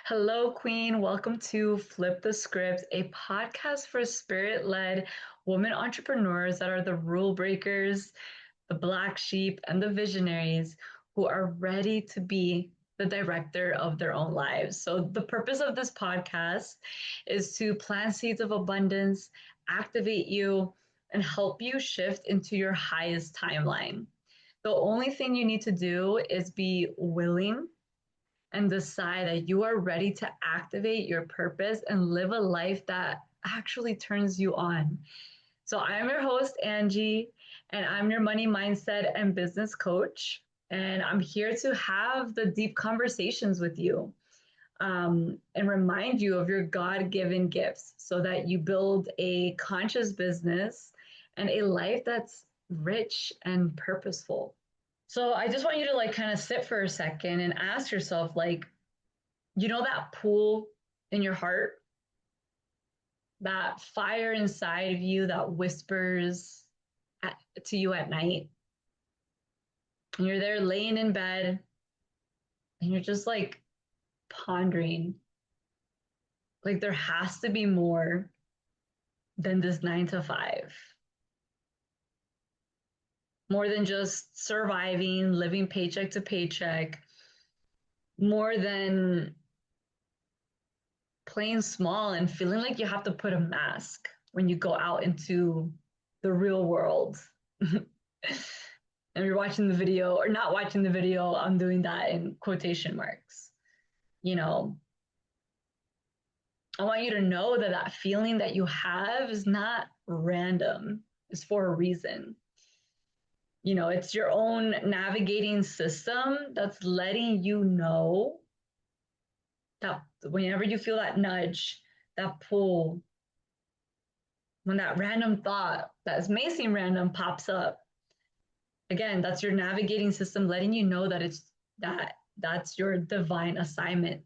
Hello, Queen. Welcome to Flip the Script, a podcast for spirit led women entrepreneurs that are the rule breakers, the black sheep, and the visionaries who are ready to be the director of their own lives. So, the purpose of this podcast is to plant seeds of abundance, activate you, and help you shift into your highest timeline. The only thing you need to do is be willing and decide that you are ready to activate your purpose and live a life that actually turns you on. So, I'm your host, Angie, and I'm your money mindset and business coach. And I'm here to have the deep conversations with you and remind you of your God given gifts so that you build a conscious business and a life that's rich and purposeful. So I just want you to like kind of sit for a second and ask yourself, like, that pool in your heart, that fire inside of you that whispers to you at night. And you're there laying in bed and you're just like pondering, like, there has to be more than this 9 to 5, more than just surviving, living paycheck to paycheck, more than playing small and feeling like you have to put a mask when you go out into the real world. And you're watching the video or not watching the video, I'm doing that in quotation marks. You know, I want you to know that that feeling that you have is not random, it's for a reason. It's your own navigating system that's letting you know that whenever you feel that nudge, that pull, when that random thought that may seem random pops up, again, that's your navigating system letting you know that that's your divine assignment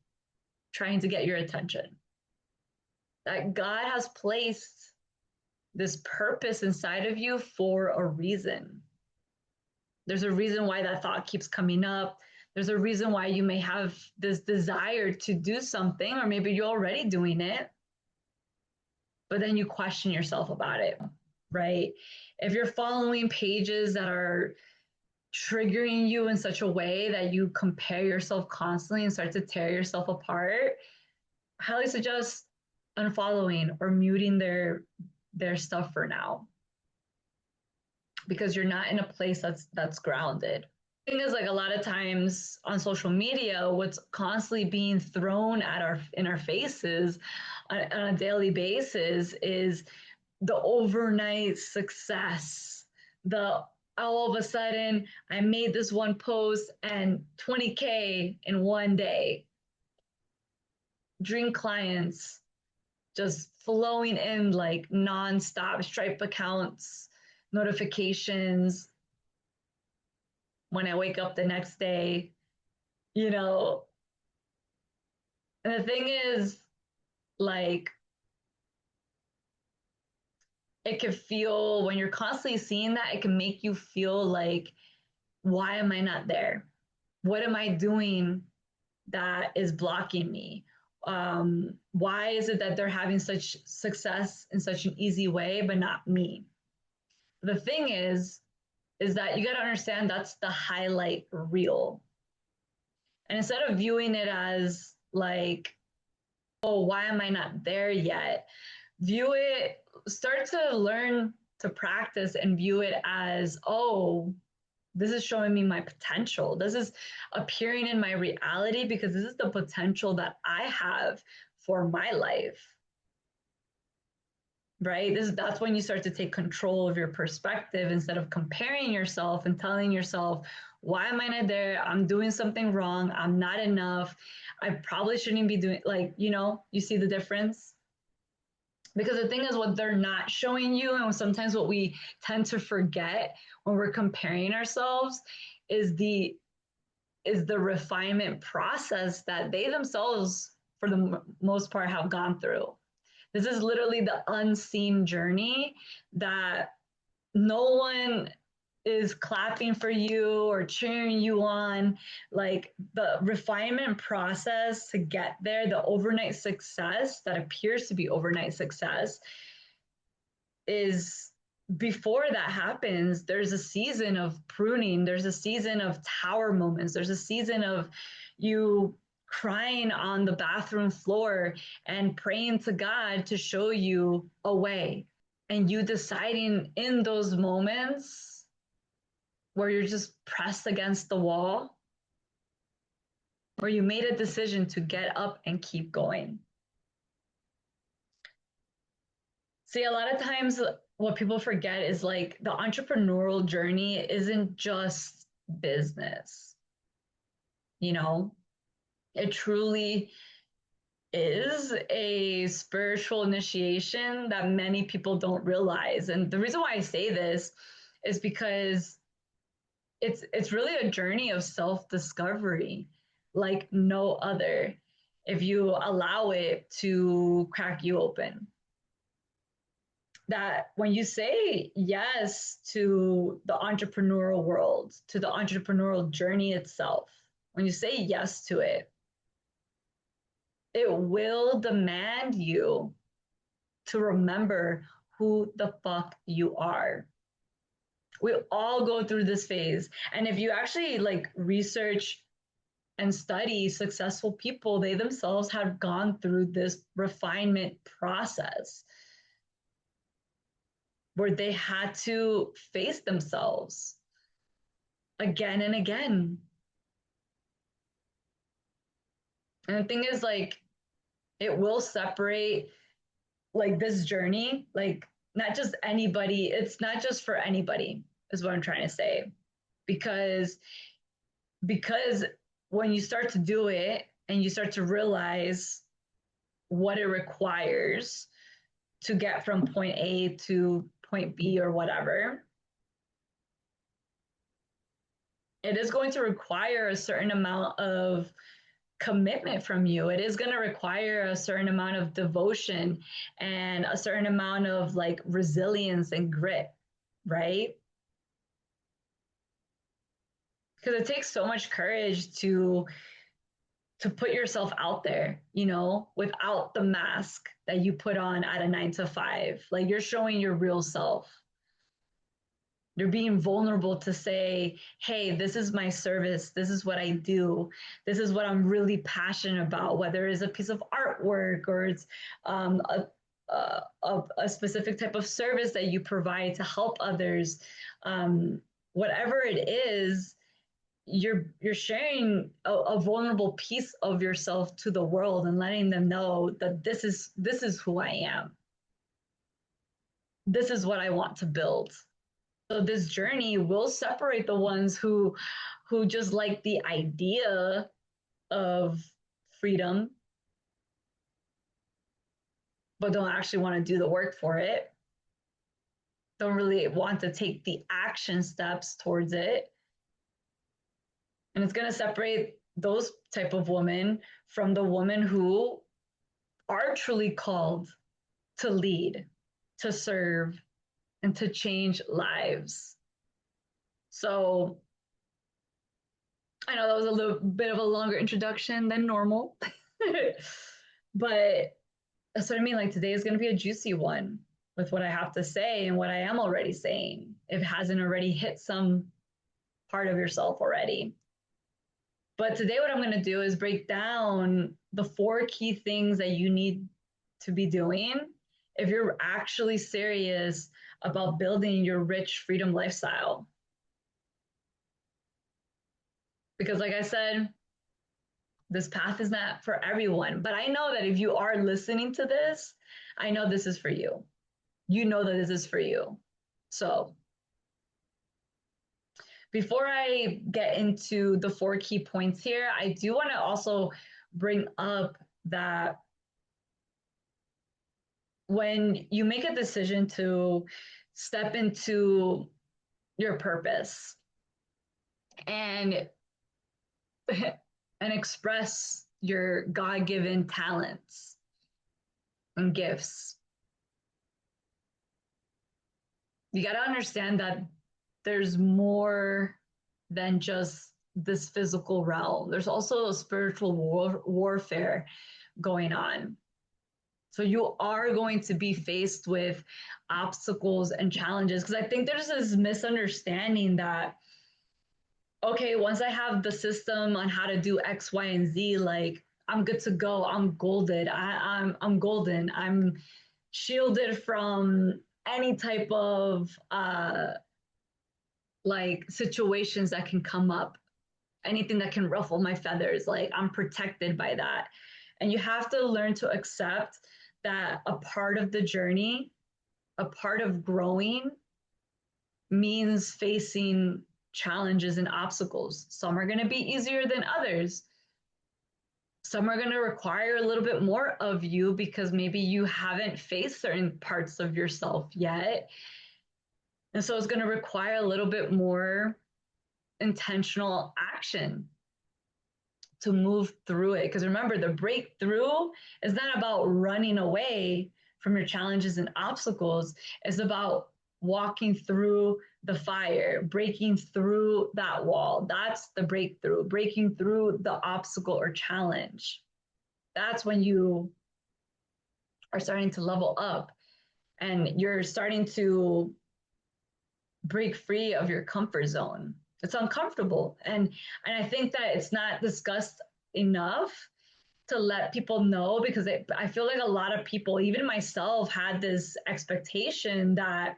trying to get your attention. That God has placed this purpose inside of you for a reason. There's a reason why that thought keeps coming up. There's a reason why you may have this desire to do something, or maybe you're already doing it, but then you question yourself about it, right? If you're following pages that are triggering you in such a way that you compare yourself constantly and start to tear yourself apart, I highly suggest unfollowing or muting their stuff for now, because you're not in a place that's grounded. The thing is, like, a lot of times on social media, what's constantly being thrown at our in our faces on a daily basis is the overnight success, the all of a sudden I made this one post and 20K in one day, dream clients just flowing in like nonstop, Stripe accounts, notifications when I wake up the next day, you know. And the thing is, like, it can feel, when you're constantly seeing that, it can make you feel like, why am I not there? What am I doing that is blocking me? Why is it that they're having such success in such an easy way, but not me? The thing is that you got to understand that's the highlight reel. And instead of viewing it as like, oh, why am I not there yet? View it, start to learn to practice and view it as, oh, this is showing me my potential. This is appearing in my reality because this is the potential that I have for my life. Right? That's when you start to take control of your perspective instead of comparing yourself and telling yourself, why am I not there? I'm doing something wrong. I'm not enough. I probably shouldn't be doing, like, you see the difference? Because the thing is, what they're not showing you, and sometimes what we tend to forget when we're comparing ourselves, is the refinement process that they themselves, for the most part, have gone through. This is literally the unseen journey that no one is clapping for you or cheering you on. Like the refinement process to get there, the overnight success that appears to be overnight success, is before that happens, there's a season of pruning, there's a season of tower moments, there's a season of you crying on the bathroom floor and praying to God to show you a way. And you deciding in those moments where you're just pressed against the wall, where you made a decision to get up and keep going. See, a lot of times what people forget is like the entrepreneurial journey isn't just business, you know? It truly is a spiritual initiation that many people don't realize. And the reason why I say this is because it's really a journey of self-discovery like no other if you allow it to crack you open. That when you say yes to the entrepreneurial world, to the entrepreneurial journey itself, when you say yes to it will demand you to remember who the fuck you are. We all go through this phase. And if you actually like research and study successful people, they themselves have gone through this refinement process where they had to face themselves again and again. And the thing is, like, it will separate like this journey, like, not just anybody, it's not just for anybody, is what I'm trying to say. Because because when you start to do it and you start to realize what it requires to get from point A to point B or whatever, it is going to require a certain amount of commitment from you. It is going to require a certain amount of devotion and a certain amount of like resilience and grit, right? Because it takes so much courage to put yourself out there, you know, without the mask that you put on at a 9 to 5. Like you're showing your real self. You're being vulnerable to say, hey, this is my service. This is what I do. This is what I'm really passionate about, whether it's a piece of artwork or it's a specific type of service that you provide to help others. Whatever it is, you're sharing a vulnerable piece of yourself to the world and letting them know that this is who I am. This is what I want to build. So this journey will separate the ones who just like the idea of freedom but don't actually want to do the work for it, don't really want to take the action steps towards it. And it's going to separate those type of women from the women who are truly called to lead, to serve, and to change lives. So I know that was a little bit of a longer introduction than normal, but that's what I mean. Like today is going to be a juicy one with what I have to say and what I am already saying, if it hasn't already hit some part of yourself already. But today, what I'm going to do is break down the 4 key things that you need to be doing if you're actually serious about building your rich freedom lifestyle. Because, like I said, this path is not for everyone. But I know that if you are listening to this, I know this is for you. You know that this is for you. So, before I get into the 4 key points here, I do want to also bring up that when you make a decision to step into your purpose and and express your God-given talents and gifts, you got to understand that there's more than just this physical realm. There's also a spiritual warfare going on. So you are going to be faced with obstacles and challenges, because I think there's this misunderstanding that, okay, once I have the system on how to do X, Y, and Z, like I'm good to go. I'm golden. I'm golden. I'm shielded from any type of like situations that can come up, anything that can ruffle my feathers. Like I'm protected by that. And you have to learn to accept that a part of the journey, a part of growing, means facing challenges and obstacles. Some are going to be easier than others. Some are going to require a little bit more of you because maybe you haven't faced certain parts of yourself yet. And so it's going to require a little bit more intentional action to move through it. Because remember, the breakthrough is not about running away from your challenges and obstacles, it's about walking through the fire, breaking through that wall. That's the breakthrough, breaking through the obstacle or challenge. That's when you are starting to level up and you're starting to break free of your comfort zone. It's uncomfortable. And I think that it's not discussed enough to let people know, because I feel like a lot of people, even myself, had this expectation that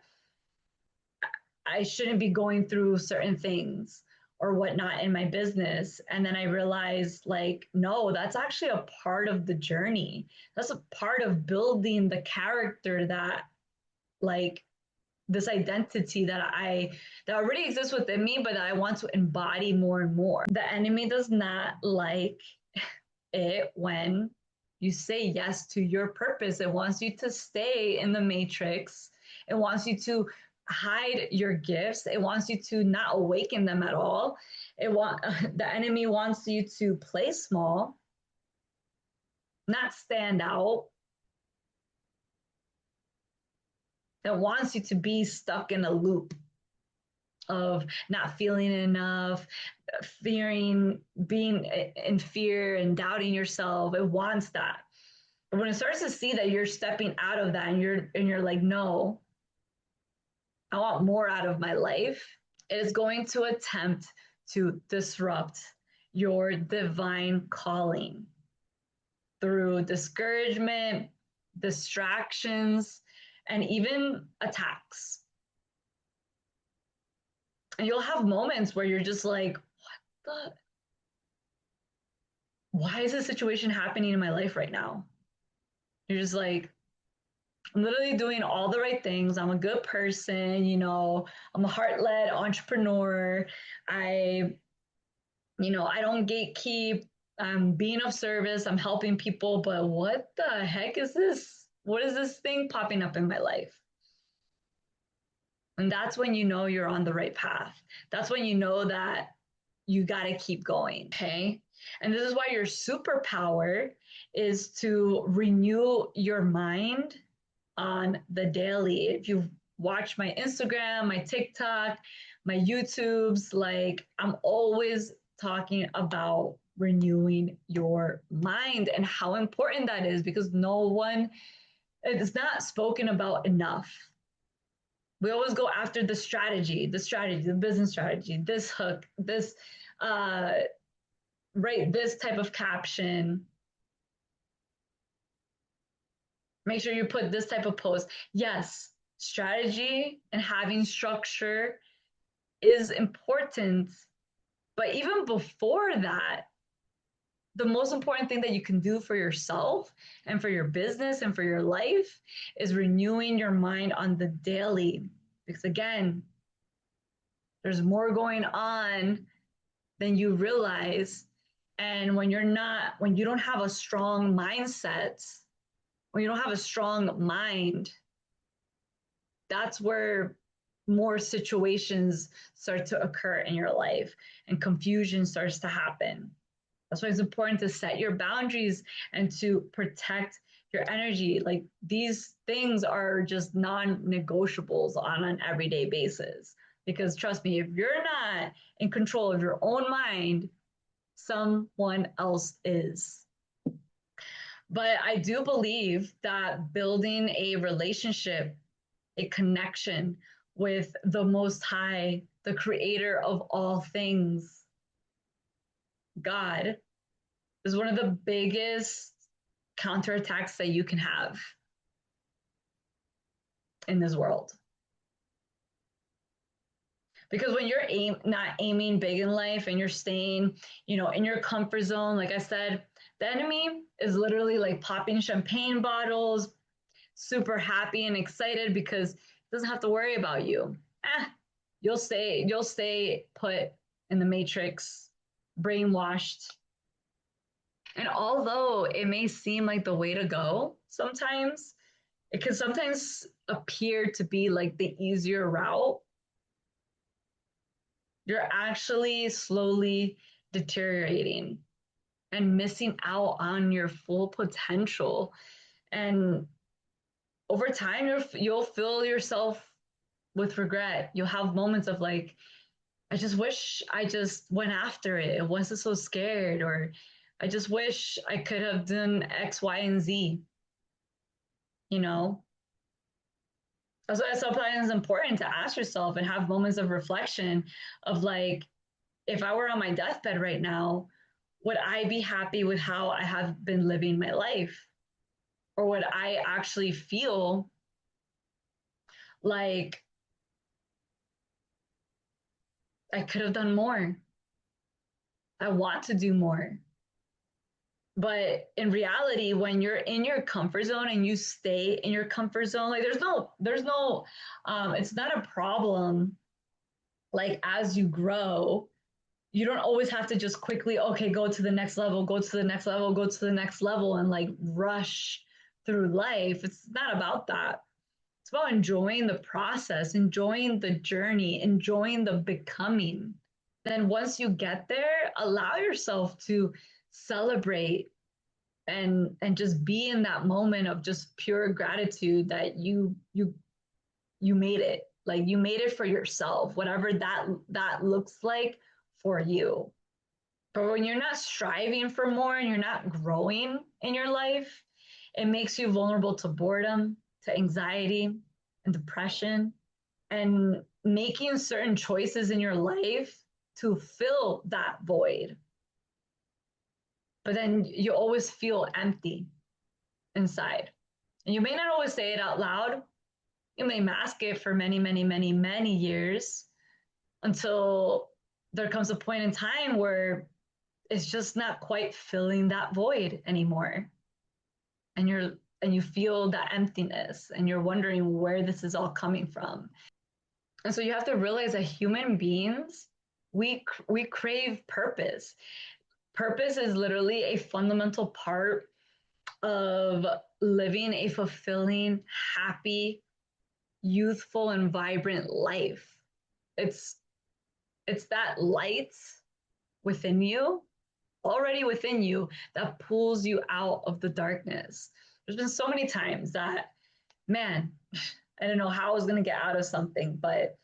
I shouldn't be going through certain things or whatnot in my business. And then I realized, like, no, that's actually a part of the journey. That's a part of building the character that, like, this identity that already exists within me, but that I want to embody more and more. The enemy does not like it when you say yes to your purpose. It wants you to stay in the matrix. It wants you to hide your gifts. It wants you to not awaken them at all. The enemy wants you to play small, not stand out. It wants you to be stuck in a loop of not feeling enough, fearing, being in fear and doubting yourself. It wants that. But when it starts to see that you're stepping out of that, and you're like, no, I want more out of my life, it is going to attempt to disrupt your divine calling through discouragement, distractions, and even attacks. And you'll have moments where you're just like, what the? Why is this situation happening in my life right now? You're just like, I'm literally doing all the right things. I'm a good person, I'm a heart-led entrepreneur. I don't gatekeep. I'm being of service. I'm helping people. But what the heck is this? What is this thing popping up in my life? And that's when you know you're on the right path. That's when you know that you got to keep going. Okay. And this is why your superpower is to renew your mind on the daily. If you watch my Instagram, my TikTok, my YouTubes, like I'm always talking about renewing your mind and how important that is, because it's not spoken about enough. We always go after the strategy, the business strategy, this hook, this, write this type of caption. Make sure you put this type of post. Yes, strategy and having structure is important. But even before that, the most important thing that you can do for yourself and for your business and for your life is renewing your mind on the daily. Because again, there's more going on than you realize. And when you don't have a strong mindset, when you don't have a strong mind, that's where more situations start to occur in your life and confusion starts to happen. That's why it's important to set your boundaries and to protect your energy. Like these things are just non-negotiables on an everyday basis. Because trust me, if you're not in control of your own mind, someone else is. But I do believe that building a relationship, a connection with the Most High, the creator of all things, God, is one of the biggest counterattacks that you can have in this world. Because when you're not aiming big in life and you're staying, in your comfort zone, like I said, the enemy is literally like popping champagne bottles, super happy and excited because it doesn't have to worry about you. Eh, you'll stay put in the matrix, brainwashed. And although it may seem like the way to go sometimes, it can sometimes appear to be like the easier route. You're actually slowly deteriorating and missing out on your full potential. And over time, you'll feel yourself with regret. You'll have moments of like, I just wish I just went after it. I wasn't so scared, or I just wish I could have done X, Y, and Z. You know, that's why sometimes it's important to ask yourself and have moments of reflection of like, if I were on my deathbed right now, would I be happy with how I have been living my life? Or would I actually feel like I could have done more? I want to do more. But in reality, when you're in your comfort zone and you stay in your comfort zone, like it's not a problem. Like as you grow, you don't always have to just quickly, okay, go to the next level, go to the next level, go to the next level, and like rush through life. It's not about that. It's about enjoying the process, enjoying the journey, enjoying the becoming. Then once you get there, allow yourself to celebrate and just be in that moment of just pure gratitude that you made it. Like you made it for yourself, whatever that looks like for you. But when you're not striving for more and you're not growing in your life, it makes you vulnerable to boredom, to anxiety, and depression, and making certain choices in your life to fill that void. But then you always feel empty inside. And you may not always say it out loud. You may mask it for many, many, many, many years until there comes a point in time where it's just not quite filling that void anymore. And you feel that emptiness and you're wondering where this is all coming from. And so you have to realize that human beings, we crave purpose. Purpose is literally a fundamental part of living a fulfilling, happy, youthful, and vibrant life. It's it's that light within you, already within you, that pulls you out of the darkness. There's been so many times that, man, I don't know how I was gonna get out of something, but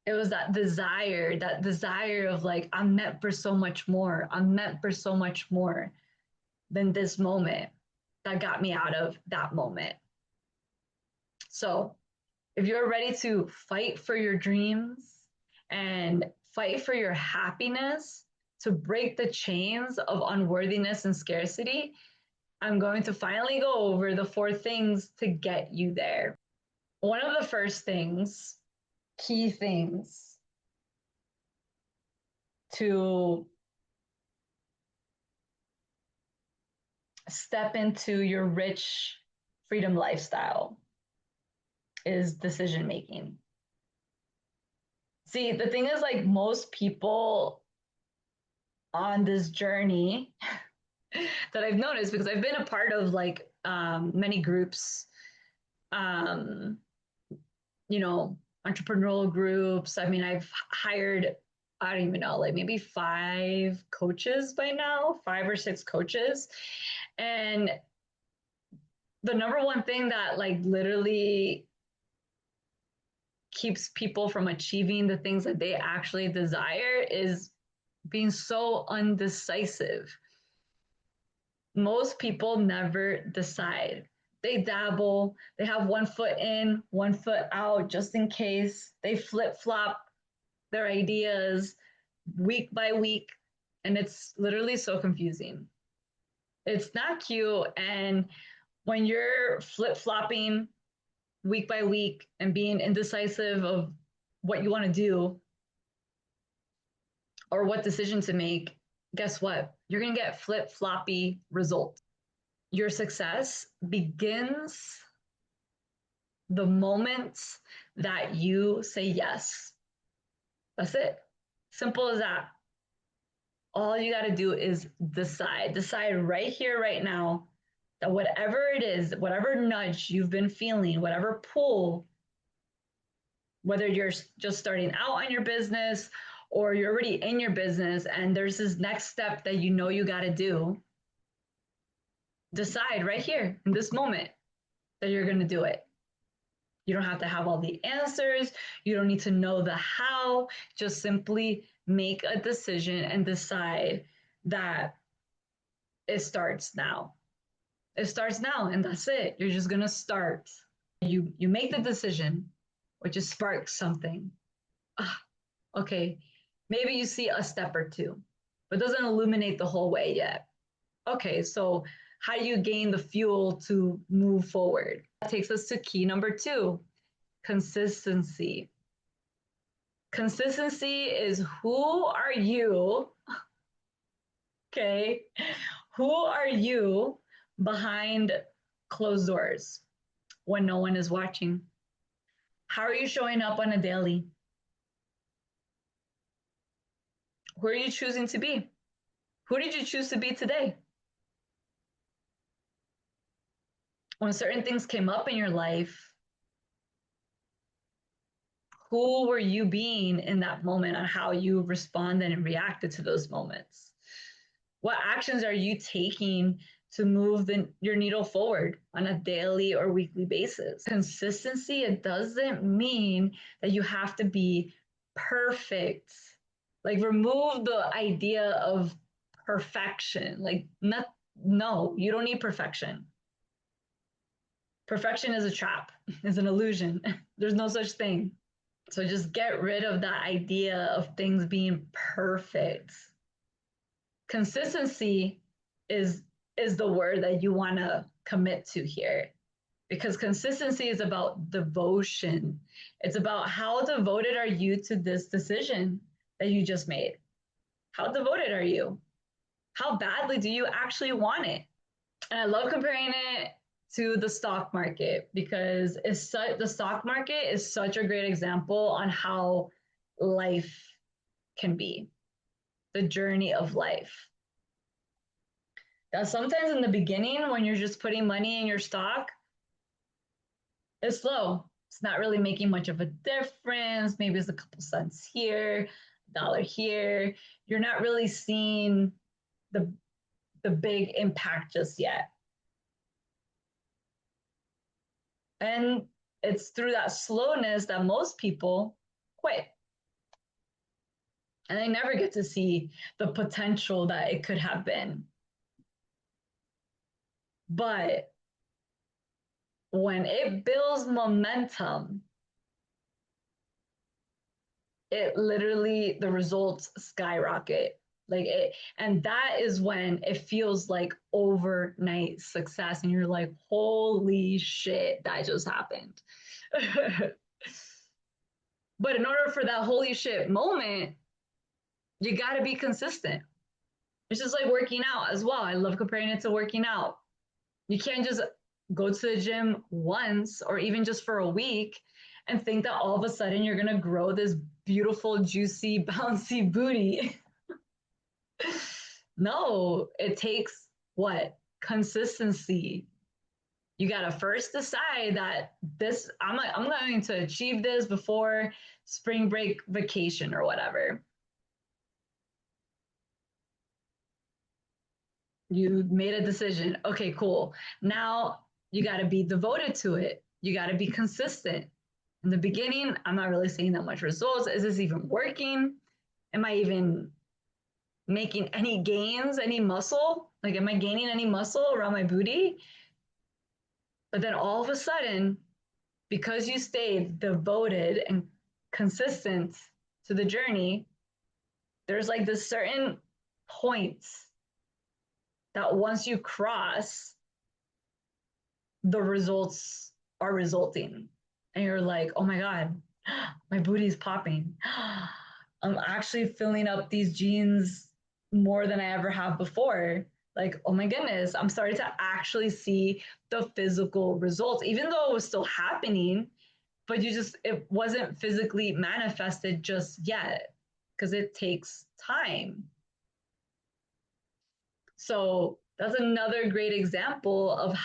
it was that desire of like, I'm meant for so much more. I'm meant for so much more than this moment that got me out of that moment. So if you're ready to fight for your dreams and fight for your happiness, to break the chains of unworthiness and scarcity, I'm going to finally go over the 4 things to get you there. One of the first things, key things to step into your rich freedom lifestyle is decision making. See, the thing is, like, most people on this journey that I've noticed, because I've been a part of like many groups, um, you know, entrepreneurial groups. I mean, I've hired, I don't even know, like maybe 5 coaches by now, 5 or 6 coaches. And the number one thing that like literally keeps people from achieving the things that they actually desire is being so undecisive. Most people never decide. They dabble, they have one foot in, one foot out, just in case. They flip flop their ideas week by week. And it's literally so confusing. It's not cute. And when you're flip flopping week by week and being indecisive of what you want to do or what decision to make, guess what? You're going to get flip floppy results. Your success begins the moment that you say yes. That's it. Simple as that. All you got to do is decide. Decide right here, right now, that whatever it is, whatever nudge you've been feeling, whatever pull, whether you're just starting out on your business or you're already in your business and there's this next step that you know you got to do, decide right here in this moment that you're going to do it. You don't have to have all the answers. You don't need to know the how. Just simply make a decision and decide that it starts now. It starts now, and that's it. You're just gonna start. You make the decision, which just sparks something. Ah, okay, maybe you see a step or two, but it doesn't illuminate the whole way yet. Okay, so how do you gain the fuel to move forward? That takes us to key number 2, consistency. Consistency is who are you, okay? Who are you behind closed doors when no one is watching? How are you showing up on a daily? Who are you choosing to be? Who did you choose to be today? When certain things came up in your life, who were you being in that moment and how you responded and reacted to those moments? What actions are you taking to move your needle forward on a daily or weekly basis? Consistency, it doesn't mean that you have to be perfect. Like, remove the idea of perfection. Like, no, you don't need perfection. Perfection is a trap, is an illusion. There's no such thing. So just get rid of that idea of things being perfect. Consistency is the word that you want to commit to here, because consistency is about devotion. It's about how devoted are you to this decision that you just made? How devoted are you? How badly do you actually want it? And I love comparing it to the stock market, because the stock market is such a great example on how life can be, the journey of life. Now, sometimes in the beginning, when you're just putting money in your stock, it's slow. It's not really making much of a difference. Maybe it's a couple cents here, $1 here. You're not really seeing the big impact just yet. And it's through that slowness that most people quit. And they never get to see the potential that it could have been. But when it builds momentum, it literally, the results skyrocket. Like it, and that is when it feels like overnight success. And you're like, holy shit, that just happened. But in order for that holy shit moment, you got to be consistent. It's just like working out as well. I love comparing it to working out. You can't just go to the gym once or even just for a week and think that all of a sudden you're going to grow this beautiful, juicy, bouncy booty. No, it takes what? Consistency. You got to first decide that I'm going to achieve this before spring break vacation or whatever. You made a decision. Okay, cool. Now you got to be devoted to it. You got to be consistent. In the beginning, I'm not really seeing that much results. Is this even working? Am I even making any gains, any muscle? Like, am I gaining any muscle around my booty? But then all of a sudden, because you stayed devoted and consistent to the journey, there's like this certain points that once you cross, the results are resulting. And you're like, oh my God, my booty is popping. I'm actually filling up these jeans more than I ever have before. Like, oh my goodness, I'm starting to actually see the physical results, even though it was still happening, but it wasn't physically manifested just yet because it takes time. So that's another great example of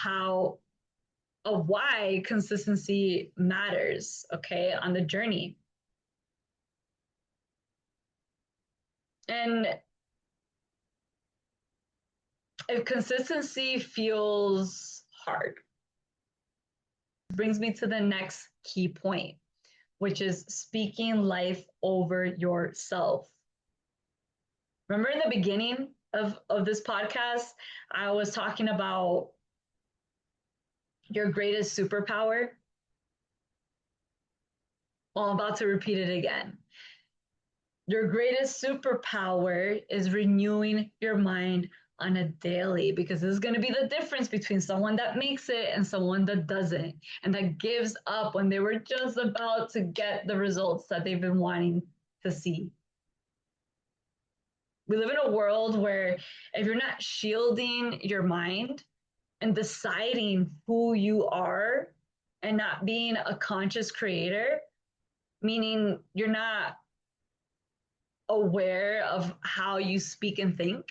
why consistency matters, okay, on the journey. And if consistency feels hard, it brings me to the next key point, which is speaking life over yourself. Remember in the beginning of this podcast, I was talking about your greatest superpower? Well, I'm about to repeat it again. Your greatest superpower is renewing your mind on a daily, because this is going to be the difference between someone that makes it and someone that doesn't, and that gives up when they were just about to get the results that they've been wanting to see. We live in a world where if you're not shielding your mind and deciding who you are and not being a conscious creator, meaning you're not aware of how you speak and think,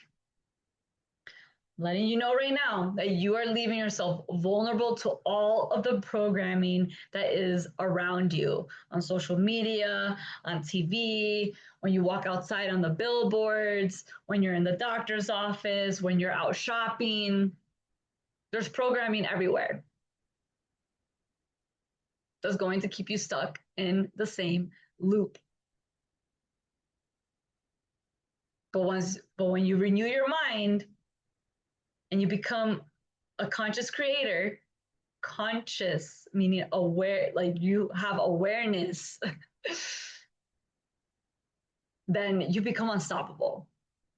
letting you know right now that you are leaving yourself vulnerable to all of the programming that is around you on social media, on TV, when you walk outside on the billboards, when you're in the doctor's office, when you're out shopping. There's programming everywhere that's going to keep you stuck in the same loop. But when you renew your mind and you become a conscious creator, conscious meaning aware, like you have awareness, then you become unstoppable.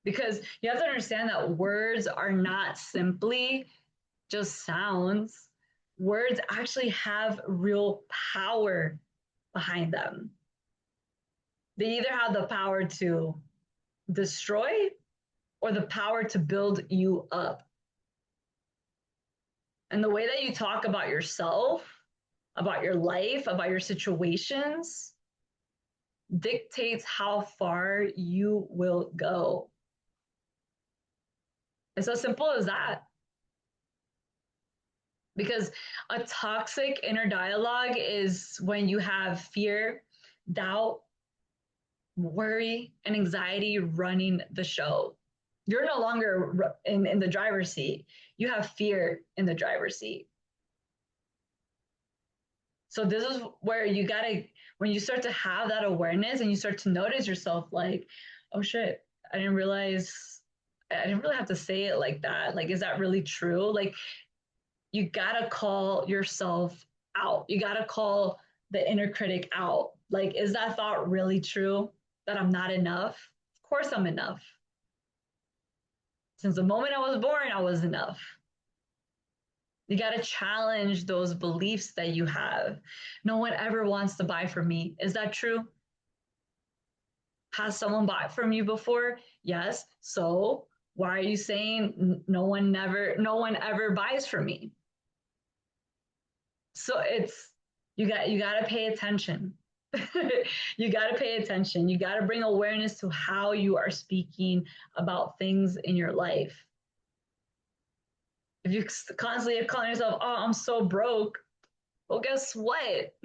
Because you have to understand that words are not simply just sounds. Words actually have real power behind them. They either have the power to destroy or the power to build you up. And the way that you talk about yourself, about your life, about your situations, dictates how far you will go. It's as simple as that. Because a toxic inner dialogue is when you have fear, doubt, worry, and anxiety running the show. You're no longer in the driver's seat. You have fear in the driver's seat. So this is where you gotta, when you start to have that awareness and you start to notice yourself like, oh shit, I didn't realize, I didn't really have to say it like that. Like, is that really true? Like, you gotta call yourself out. You gotta call the inner critic out. Like, is that thought really true that I'm not enough? Of course I'm enough. Since the moment I was born, I was enough. You got to challenge those beliefs that you have. No one ever wants to buy from me. Is that true? Has someone bought from you before? Yes. So why are you saying no one ever buys from me? So it's you got to pay attention. You got to pay attention. You got to bring awareness to how you are speaking about things in your life. If you constantly are calling yourself, oh, I'm so broke, well, guess what?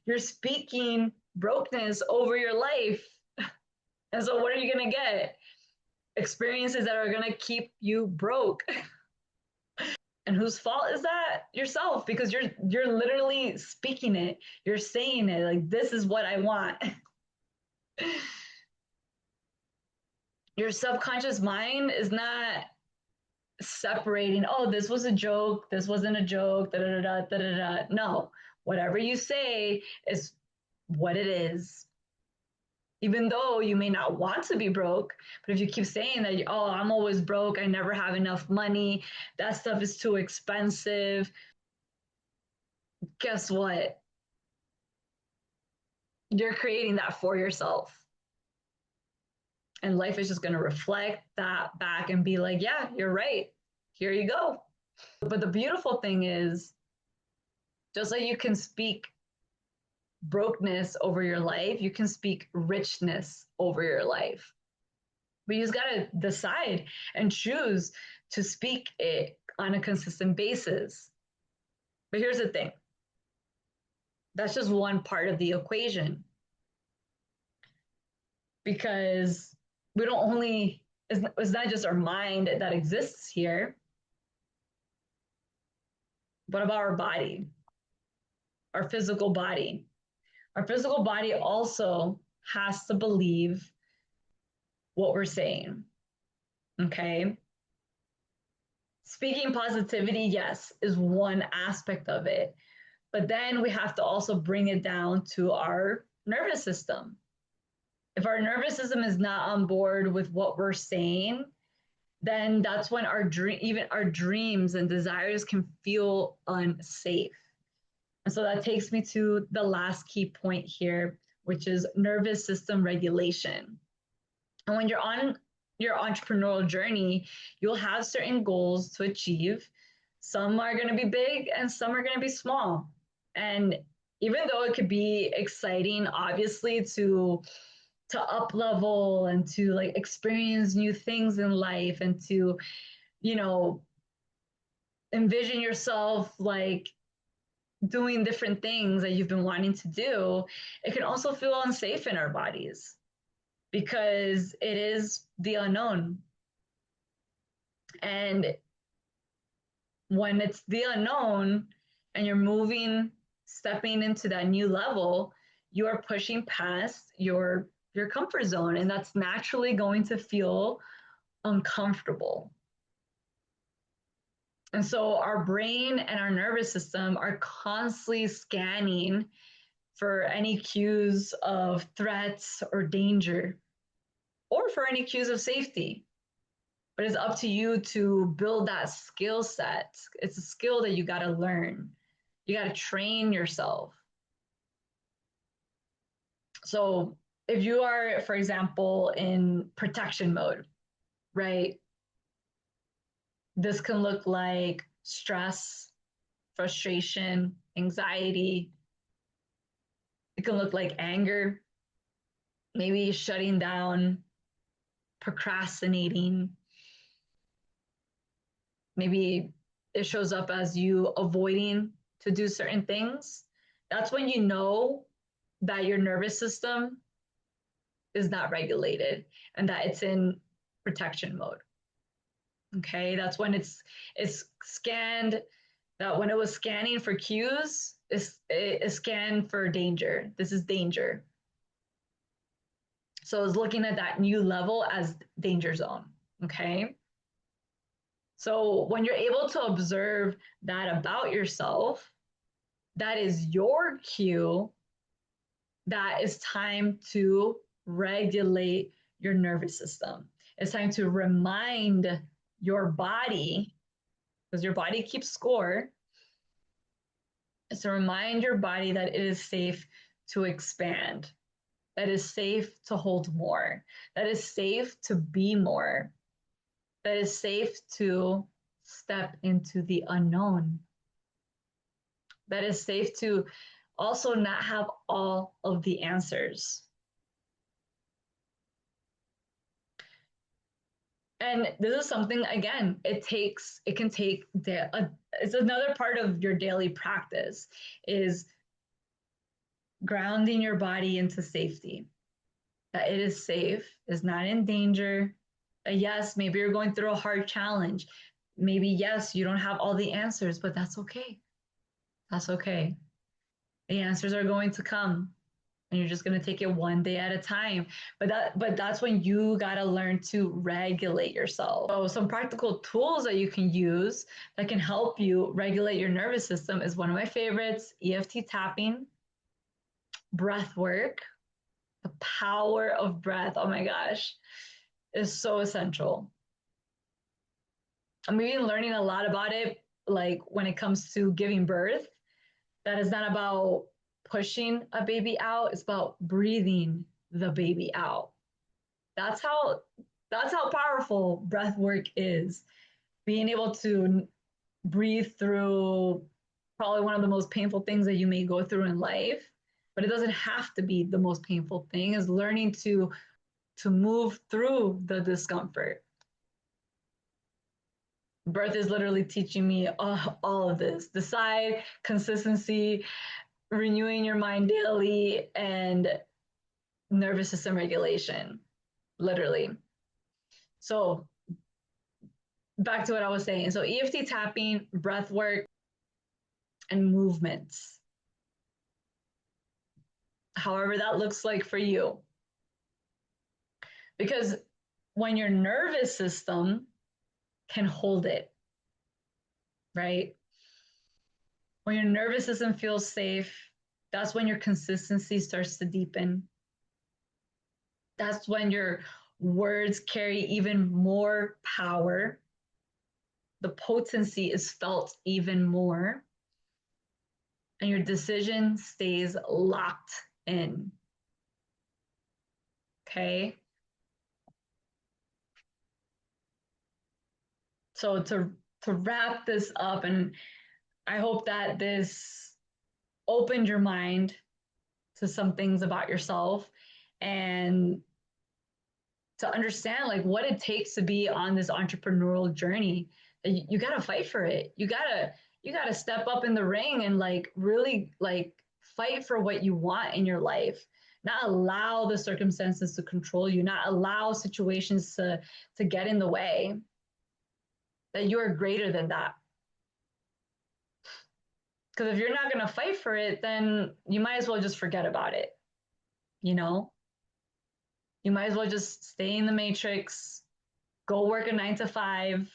You're speaking brokenness over your life. And so, what are you going to get? Experiences that are going to keep you broke. And whose fault is that? Yourself, because you're literally speaking it. You're saying it like, this is what I want. Your subconscious mind is not separating, oh, this was a joke, this wasn't a joke, da da da da da da. No, whatever you say is what it is. Even though you may not want to be broke, but if you keep saying that, oh, I'm always broke, I never have enough money, that stuff is too expensive, guess what? You're creating that for yourself. And life is just going to reflect that back and be like, yeah, you're right. Here you go. But the beautiful thing is, just like you can speak brokenness over your life, you can speak richness over your life. But you just got to decide and choose to speak it on a consistent basis. But here's the thing, that's just one part of the equation, because we don't only, it's not just our mind that exists here. What about our body, our physical body? Our physical body also has to believe what we're saying. Okay. Speaking positivity, yes, is one aspect of it. But then we have to also bring it down to our nervous system. If our nervous system is not on board with what we're saying, then that's when even our dreams and desires can feel unsafe. And so that takes me to the last key point here, which is nervous system regulation. And when you're on your entrepreneurial journey, you'll have certain goals to achieve. Some are going to be big and some are going to be small. And even though it could be exciting, obviously, to up level and to like experience new things in life and to, you know, envision yourself like doing different things that you've been wanting to do, it can also feel unsafe in our bodies because it is the unknown. And when it's the unknown and you're moving, stepping into that new level, you are pushing past your comfort zone, and that's naturally going to feel uncomfortable. And so our brain and our nervous system are constantly scanning for any cues of threats or danger, or for any cues of safety. But it's up to you to build that skill set. It's a skill that you got to learn. You got to train yourself. So if you are, for example, in protection mode, right? This can look like stress, frustration, anxiety. It can look like anger, maybe shutting down, procrastinating. Maybe it shows up as you avoiding to do certain things. That's when you know that your nervous system is not regulated and that it's in protection mode. Okay, that's when it's scanned. That when it was scanning for cues, it scanned for danger. This is danger. So it's looking at that new level as danger zone. Okay. So when you're able to observe that about yourself, that is your cue that it's time to regulate your nervous system. It's time to remind your body, because your body keeps score. It's to remind your body that it is safe to expand, that is safe to hold more, that is safe to be more, that is safe to step into the unknown, that is safe to also not have all of the answers. And this is something, again, it can take, it's another part of your daily practice is grounding your body into safety, that it is safe, is not in danger. Yes, maybe you're going through a hard challenge. Maybe, yes, you don't have all the answers, but that's okay. That's okay. The answers are going to come, and you're just going to take it one day at a time. But that's when you got to learn to regulate yourself. So some practical tools that you can use that can help you regulate your nervous system is one of my favorites: EFT tapping, breath work. The power of breath, oh my gosh, is so essential. I'm even learning a lot about it, like when it comes to giving birth, that is not about pushing a baby out, it's about breathing the baby out. That's how that's how powerful breath work is. Being able to breathe through probably one of the most painful things that you may go through in life, but it doesn't have to be the most painful thing, is learning to move through the discomfort. Birth is literally teaching me all of this: decide, consistency, renewing your mind daily, and nervous system regulation, literally. So back to what I was saying. So EFT tapping, breath work, and movements, however that looks like for you. Because when your nervous system can hold it, right? When your nervous system feels safe, that's when your consistency starts to deepen. That's when your words carry even more power. The potency is felt even more, and your decision stays locked in. Okay. So to wrap this up, and I hope that this opened your mind to some things about yourself, and to understand like what it takes to be on this entrepreneurial journey. You got to fight for it. You got to step up in the ring and like really like fight for what you want in your life. Not allow the circumstances to control you, not allow situations to get in the way. That you are greater than that. Because if you're not going to fight for it, then you might as well just forget about it. You know, you might as well just stay in the matrix, go work a 9 to 5,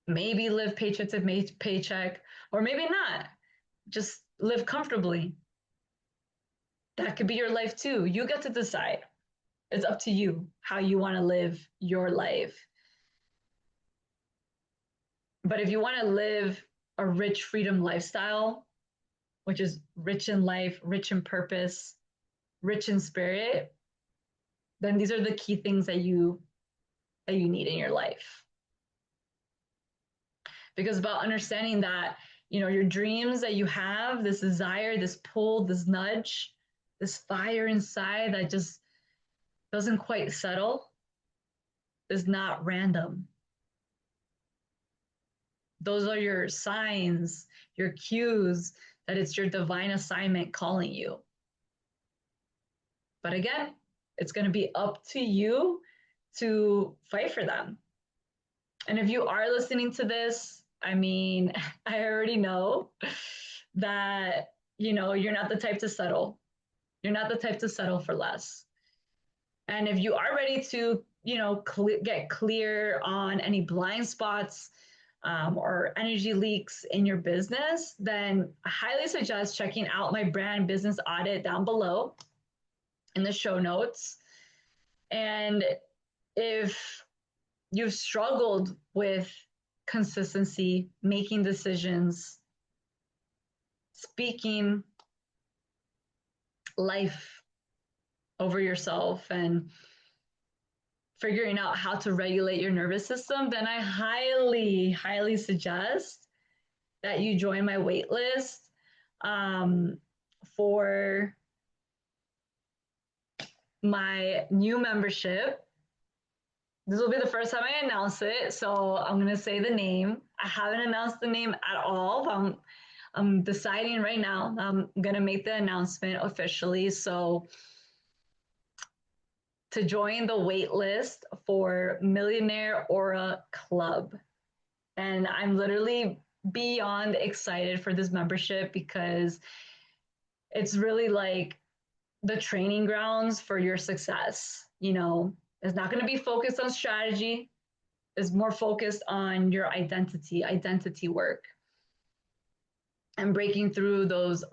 maybe live paycheck to paycheck, or maybe not. Just live comfortably. That could be your life too. You get to decide. It's up to you how you want to live your life. But if you want to live a rich freedom lifestyle, which is rich in life, rich in purpose, rich in spirit, then these are the key things that you need in your life. Because about understanding that, your dreams that you have, this desire, this pull, this nudge, this fire inside that just doesn't quite settle, is not random. Those are your signs, your cues that it's your divine assignment calling you. But again, it's going to be up to you to fight for them. And if you are listening to this, I mean, I already know that, you're not the type to settle. You're not the type to settle for less. And if you are ready to, get clear on any blind spots, or energy leaks in your business, then I highly suggest checking out my brand business audit down below in the show notes. And if you've struggled with consistency, making decisions, speaking life over yourself, and figuring out how to regulate your nervous system, then I highly, highly suggest that you join my wait list, for my new membership. This will be the first time I announce it, so I'm going to say the name. I haven't announced the name at all, but I'm deciding right now. I'm going to make the announcement officially. So to join the wait list for Millionaire Aura Club. And I'm literally beyond excited for this membership because it's really like the training grounds for your success. You know, it's not going to be focused on strategy, it's more focused on your identity work, and breaking through those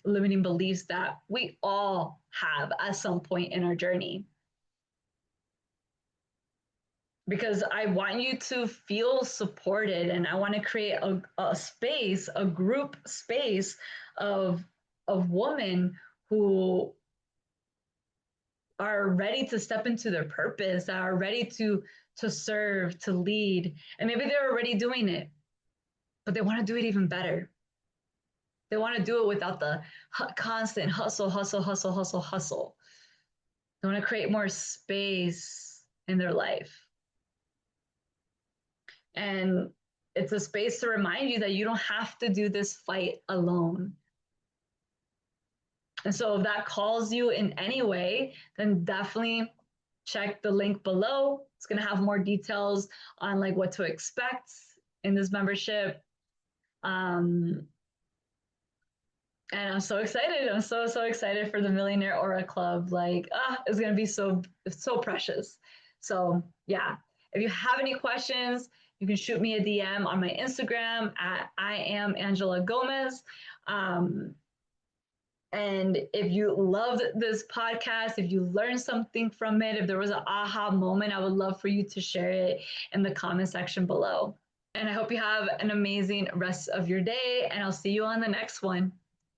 limiting beliefs that we all have at some point in our journey. Because I want you to feel supported, and I want to create a space, a group space of women who are ready to step into their purpose, that are ready to serve, to lead. And maybe they're already doing it, but they want to do it even better. They want to do it without the constant hustle, hustle, hustle, hustle, hustle. They want to create more space in their life. And it's a space to remind you that you don't have to do this fight alone. And so if that calls you in any way, then definitely check the link below. It's going to have more details on like what to expect in this membership. And I'm so excited. I'm so excited for the Millionaire Aura Club. Like, it's gonna be so precious. So yeah, if you have any questions, you can shoot me a DM on my Instagram at I am Angela Gomez. And if you loved this podcast, if you learned something from it, if there was an aha moment, I would love for you to share it in the comment section below. And I hope you have an amazing rest of your day, and I'll see you on the next one.